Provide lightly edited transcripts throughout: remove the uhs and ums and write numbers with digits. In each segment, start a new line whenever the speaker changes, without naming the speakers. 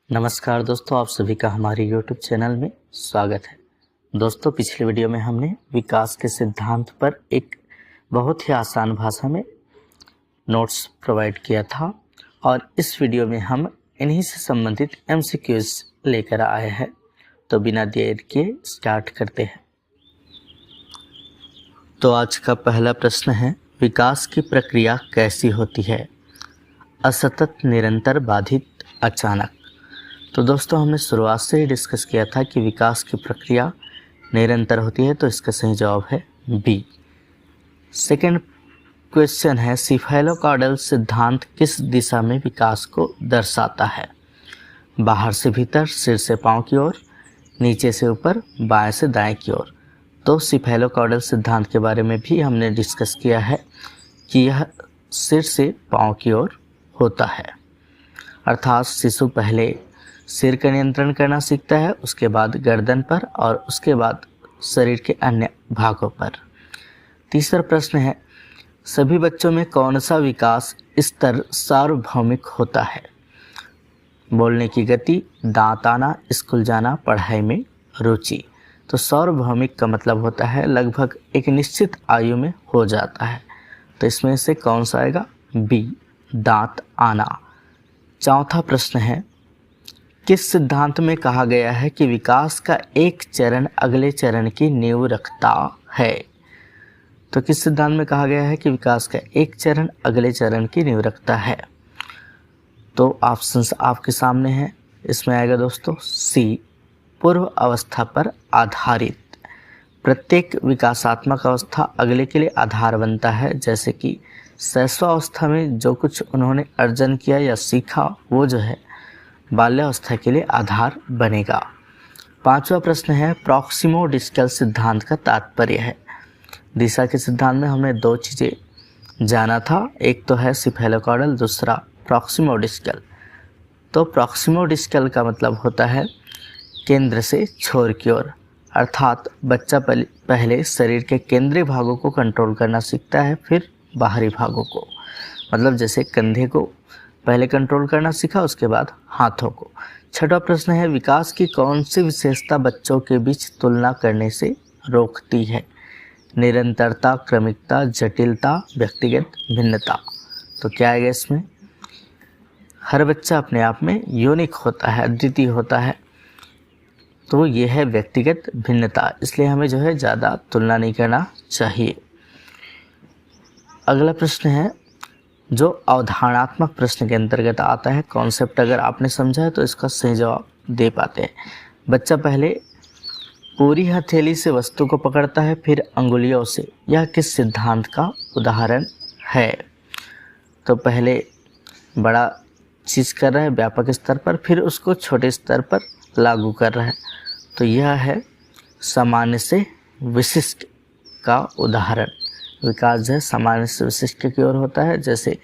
नमस्कार दोस्तों, आप सभी का हमारे YouTube चैनल में स्वागत है। दोस्तों, पिछले वीडियो में हमने विकास के सिद्धांत पर एक बहुत ही आसान भाषा में नोट्स प्रोवाइड किया था और इस वीडियो में हम इन्हीं से संबंधित MCQs लेकर आए हैं। तो बिना देर के स्टार्ट करते हैं। तो आज का पहला प्रश्न है, विकास की प्रक्रिया कैसी होती है? असतत, निरंतर, बाधित, अचानक। तो दोस्तों, हमने शुरुआत से ही डिस्कस किया था कि विकास की प्रक्रिया निरंतर होती है, तो इसका सही जवाब है बी। सेकंड क्वेश्चन है, सीफेलोकॉर्डल सिद्धांत किस दिशा में विकास को दर्शाता है? बाहर से भीतर, सिर से पांव की ओर, नीचे से ऊपर, बाएं से दाएं की ओर। तो सीफेलोकॉर्डल सिद्धांत के बारे में भी हमने डिस्कस किया है कि यह सिर से पांव की ओर होता है, अर्थात शिशु पहले सिर का नियंत्रण करना सीखता है, उसके बाद गर्दन पर और उसके बाद शरीर के अन्य भागों पर। तीसरा प्रश्न है, सभी बच्चों में कौन सा विकास स्तर सार्वभौमिक होता है? बोलने की गति, दांत आना, स्कूल जाना, पढ़ाई में रुचि। तो सार्वभौमिक का मतलब होता है लगभग एक निश्चित आयु में हो जाता है। तो इसमें से कौन सा आएगा? बी, दांत आना। चौथा प्रश्न है, किस सिद्धांत में कहा गया है कि विकास का एक चरण अगले चरण की नींव रखता है? तो किस सिद्धांत में कहा गया है कि विकास का एक चरण अगले चरण की नींव रखता है? तो ऑप्शंस आपके सामने हैं। इसमें आएगा दोस्तों सी, पूर्व अवस्था पर आधारित। प्रत्येक विकासात्मक अवस्था अगले के लिए आधार बनता है, जैसे कि शैशवावस्था में जो कुछ उन्होंने अर्जन किया या सीखा वो जो है बाल्यावस्था के लिए आधार बनेगा। पांचवा प्रश्न है, प्रॉक्सिमोडिस्टल सिद्धांत का तात्पर्य है। दिशा के सिद्धांत में हमने दो चीज़ें जाना था, एक तो है सीफेलोकॉर्डल, दूसरा प्रॉक्सिमोडिस्टल। तो प्रॉक्सिमोडिस्टल का मतलब होता है केंद्र से छोर की ओर, अर्थात बच्चा पहले शरीर के केंद्रीय भागों को कंट्रोल करना सीखता है, फिर बाहरी भागों को। मतलब जैसे कंधे को पहले कंट्रोल करना सीखा, उसके बाद हाथों को। छठा प्रश्न है, विकास की कौन सी विशेषता बच्चों के बीच तुलना करने से रोकती है? निरंतरता, क्रमिकता, जटिलता, व्यक्तिगत भिन्नता। तो क्या आएगा इसमें? हर बच्चा अपने आप में यूनिक होता है, अद्वितीय होता है, तो ये है व्यक्तिगत भिन्नता। इसलिए हमें जो है ज़्यादा तुलना नहीं करना चाहिए। अगला प्रश्न है जो अवधारणात्मक प्रश्न के अंतर्गत आता है। कॉन्सेप्ट अगर आपने समझा है तो इसका सही जवाब दे पाते हैं। बच्चा पहले पूरी हथेली से वस्तु को पकड़ता है, फिर अंगुलियों से। यह किस सिद्धांत का उदाहरण है? तो पहले बड़ा चीज़ कर रहा है व्यापक स्तर पर, फिर उसको छोटे स्तर पर लागू कर रहा है। तो यह है सामान्य से विशिष्ट का उदाहरण। विकास जो है सामान्य से विशिष्ट की ओर होता है, जैसे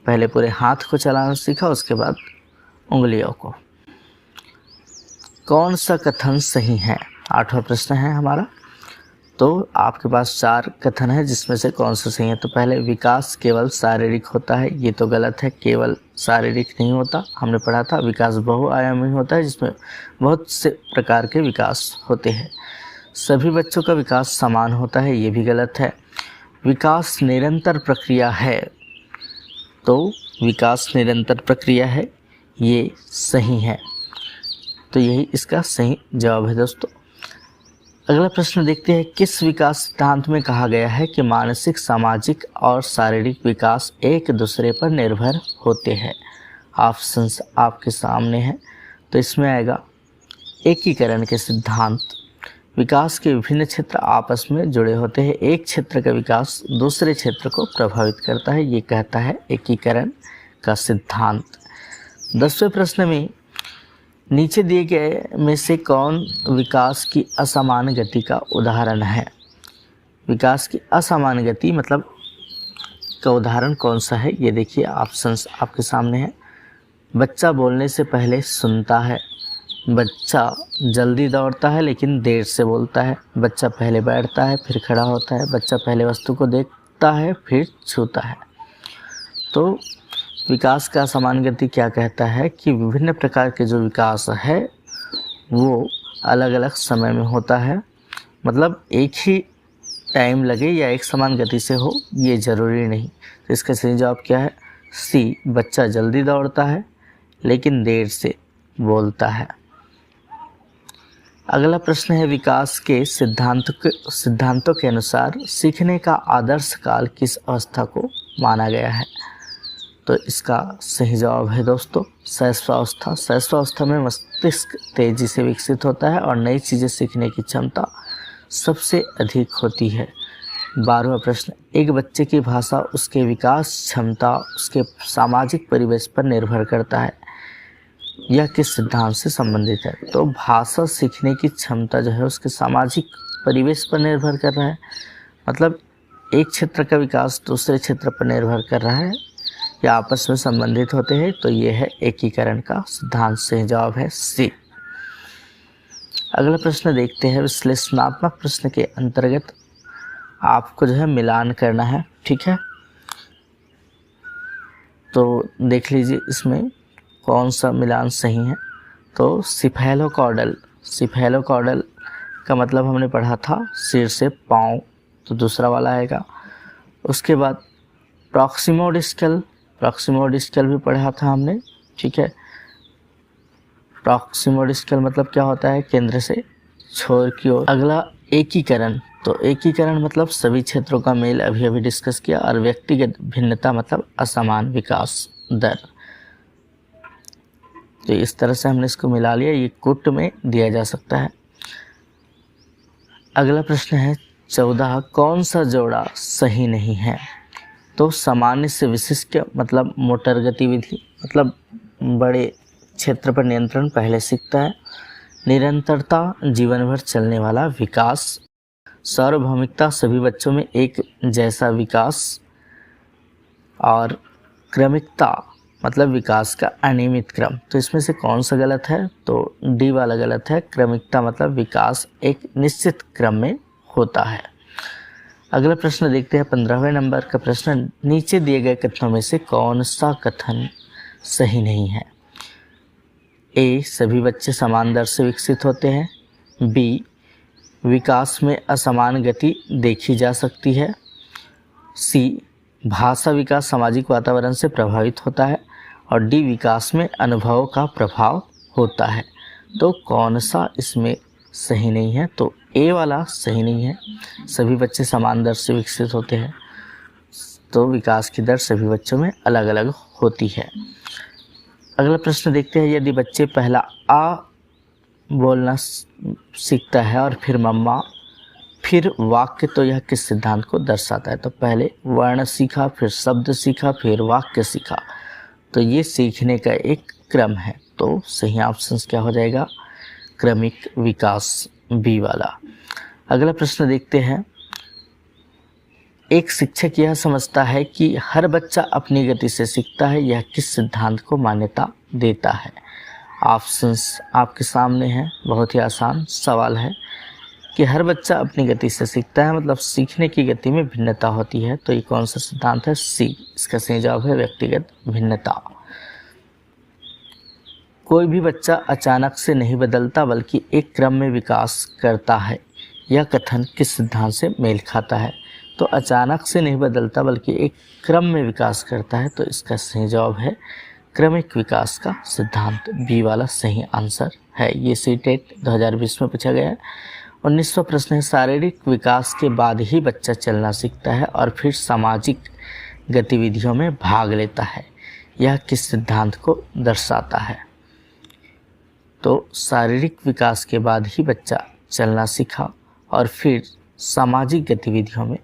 पहले पूरे हाथ को चलाना सीखा, उसके बाद उंगलियों को। कौन सा कथन सही है? आठवां प्रश्न है हमारा। तो आपके पास 4 कथन है, जिसमें से कौन सा सही है? तो पहले, विकास केवल शारीरिक होता है। ये तो गलत है, केवल शारीरिक नहीं होता। हमने पढ़ा था विकास बहुआयामी होता है, जिसमें बहुत से प्रकार के विकास होते हैं। सभी बच्चों का विकास समान होता है, ये भी गलत है। विकास निरंतर प्रक्रिया है। तो विकास निरंतर प्रक्रिया है, ये सही है। तो यही इसका सही जवाब है दोस्तों। अगला प्रश्न देखते हैं, किस विकास सिद्धांत में कहा गया है कि मानसिक, सामाजिक और शारीरिक विकास एक दूसरे पर निर्भर होते हैं? ऑप्शंस आपके सामने हैं। तो इसमें आएगा एकीकरण के सिद्धांत। विकास के विभिन्न क्षेत्र आपस में जुड़े होते हैं। एक क्षेत्र का विकास दूसरे क्षेत्र को प्रभावित करता है, ये कहता है एकीकरण का सिद्धांत। 10वें प्रश्न में नीचे दिए गए में से कौन विकास की असमान गति का उदाहरण है? विकास की असमान गति मतलब का उदाहरण कौन सा है? ये देखिए, ऑप्शंस आपके सामने है। बच्चा बोलने से पहले सुनता है, बच्चा जल्दी दौड़ता है लेकिन देर से बोलता है, बच्चा पहले बैठता है फिर खड़ा होता है, बच्चा पहले वस्तु को देखता है फिर छूता है। तो विकास का समान गति क्या कहता है कि विभिन्न प्रकार के जो विकास है वो अलग अलग समय में होता है, मतलब एक ही टाइम लगे या एक समान गति से हो ये ज़रूरी नहीं। तो इसका सही जवाब क्या है? सी, बच्चा जल्दी दौड़ता है लेकिन देर से बोलता है। अगला प्रश्न है, विकास के सिद्धांतों के अनुसार सीखने का आदर्श काल किस अवस्था को माना गया है? तो इसका सही जवाब है दोस्तों शैशवावस्था। शैशवावस्था में मस्तिष्क तेजी से विकसित होता है और नई चीज़ें सीखने की क्षमता सबसे अधिक होती है। 12वां प्रश्न, एक बच्चे की भाषा उसके विकास क्षमता उसके सामाजिक परिवेश पर निर्भर करता है, यह किस सिद्धांत से संबंधित है? तो भाषा सीखने की क्षमता जो है उसके सामाजिक परिवेश पर निर्भर कर रहा है, मतलब एक क्षेत्र का विकास दूसरे क्षेत्र पर निर्भर कर रहा है या आपस में संबंधित होते हैं। तो ये है एकीकरण का सिद्धांत। सही जवाब है सी। अगला प्रश्न देखते हैं, विश्लेषणात्मक प्रश्न के अंतर्गत आपको जो है मिलान करना है, ठीक है। तो देख लीजिए इसमें कौन सा मिलान सही है। तो सिफेलोकॉर्डल का मतलब हमने पढ़ा था सिर से पाँव, तो दूसरा वाला आएगा। उसके बाद प्रॉक्सिमोडिस्कल भी पढ़ा था हमने, ठीक है। प्रॉक्सिमोडिस्कल मतलब क्या होता है? केंद्र से छोर की ओर। अगला एकीकरण, तो एकीकरण मतलब सभी क्षेत्रों का मेल, अभी डिस्कस किया। और व्यक्तिगत भिन्नता मतलब असमान विकास दर। तो इस तरह से हमने इसको मिला लिया, ये कुट में दिया जा सकता है। अगला प्रश्न है 14, कौन सा जोड़ा सही नहीं है? तो सामान्य से विशिष्ट मतलब मोटर गतिविधि, मतलब बड़े क्षेत्र पर नियंत्रण पहले सीखता है। निरंतरता जीवन भर चलने वाला विकास। सार्वभौमिकता सभी बच्चों में एक जैसा विकास। और क्रमिकता मतलब विकास का अनियमित क्रम। तो इसमें से कौन सा गलत है? तो डी वाला गलत है। क्रमिकता मतलब विकास एक निश्चित क्रम में होता है। अगला प्रश्न देखते हैं 15वें नंबर का प्रश्न, नीचे दिए गए कथनों में से कौन सा कथन सही नहीं है? ए, सभी बच्चे समान दर से विकसित होते हैं। बी, विकास में असमान गति देखी जा सकती है। सी, भाषा विकास सामाजिक वातावरण से प्रभावित होता है। और डी, विकास में अनुभवों का प्रभाव होता है। तो कौन सा इसमें सही नहीं है? तो ए वाला सही नहीं है। सभी बच्चे समान दर से विकसित होते हैं, तो विकास की दर सभी बच्चों में अलग अलग होती है। अगला प्रश्न देखते हैं, यदि बच्चे पहला आ बोलना सीखता है और फिर मम्मा फिर वाक्य, तो यह किस सिद्धांत को दर्शाता है? तो पहले वर्ण सीखा, फिर शब्द सीखा, फिर वाक्य सीखा। तो ये सीखने का एक क्रम है। तो सही ऑप्शन क्या हो जाएगा? क्रमिक विकास, बी वाला। अगला प्रश्न देखते हैं, एक शिक्षक यह समझता है कि हर बच्चा अपनी गति से सीखता है, यह किस सिद्धांत को मान्यता देता है? ऑप्शंस आपके सामने हैं, बहुत ही आसान सवाल है कि हर बच्चा अपनी गति से सीखता है, मतलब सीखने की गति में भिन्नता होती है। तो ये कौन सा सिद्धांत है? सी, इसका सही जवाब है व्यक्तिगत भिन्नता। कोई भी बच्चा अचानक से नहीं बदलता बल्कि एक क्रम में विकास करता है, यह कथन किस सिद्धांत से मेल खाता है? तो अचानक से नहीं बदलता बल्कि एक क्रम में विकास करता है, तो इसका सही जवाब है क्रमिक विकास का सिद्धांत, बी वाला सही आंसर है। ये सीटेट 2020 में पूछा गया है। 19वां प्रश्न है, शारीरिक विकास के बाद ही बच्चा चलना सीखता है और फिर सामाजिक गतिविधियों में भाग लेता है, यह किस सिद्धांत को दर्शाता है? तो शारीरिक विकास के बाद ही बच्चा चलना सीखा और फिर सामाजिक गतिविधियों में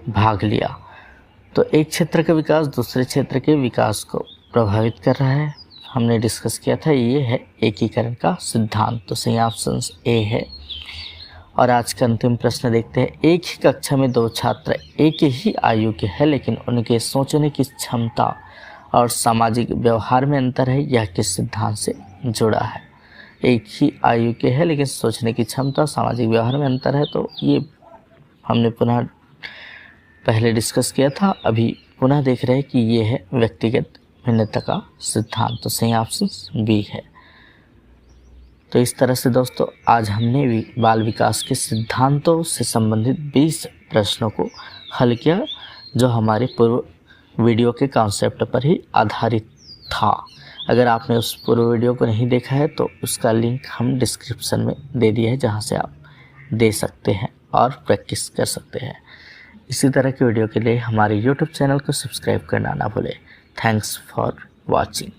भाग लिया। तो एक क्षेत्र का विकास दूसरे क्षेत्र के विकास को प्रभावित कर रहा है, हमने डिस्कस किया था। ये है एकीकरण का सिद्धांत। तो सही ऑप्शन ए है। और आज का अंतिम प्रश्न देखते हैं, एक ही कक्षा में दो छात्र एक ही आयु के हैं लेकिन उनके सोचने की क्षमता और सामाजिक व्यवहार में अंतर है, यह किस सिद्धांत से जुड़ा है? एक ही आयु के हैं लेकिन सोचने की क्षमता सामाजिक व्यवहार में अंतर है, तो ये हमने पुनः पहले डिस्कस किया था, अभी पुनः देख रहे हैं कि ये है व्यक्तिगत भिन्नता का सिद्धांत। तो सही ऑप्शन बी है। तो इस तरह से दोस्तों आज हमने बाल विकास के सिद्धांतों से संबंधित 20 प्रश्नों को हल किया, जो हमारे पूर्व वीडियो के कॉन्सेप्ट पर ही आधारित था। अगर आपने उस पूर्व वीडियो को नहीं देखा है तो उसका लिंक हम डिस्क्रिप्शन में दे दिया है, जहां से आप दे सकते हैं और प्रैक्टिस कर सकते हैं। इसी तरह की वीडियो के लिए हमारे YouTube चैनल को सब्सक्राइब करना ना भूलें। Thanks for watching.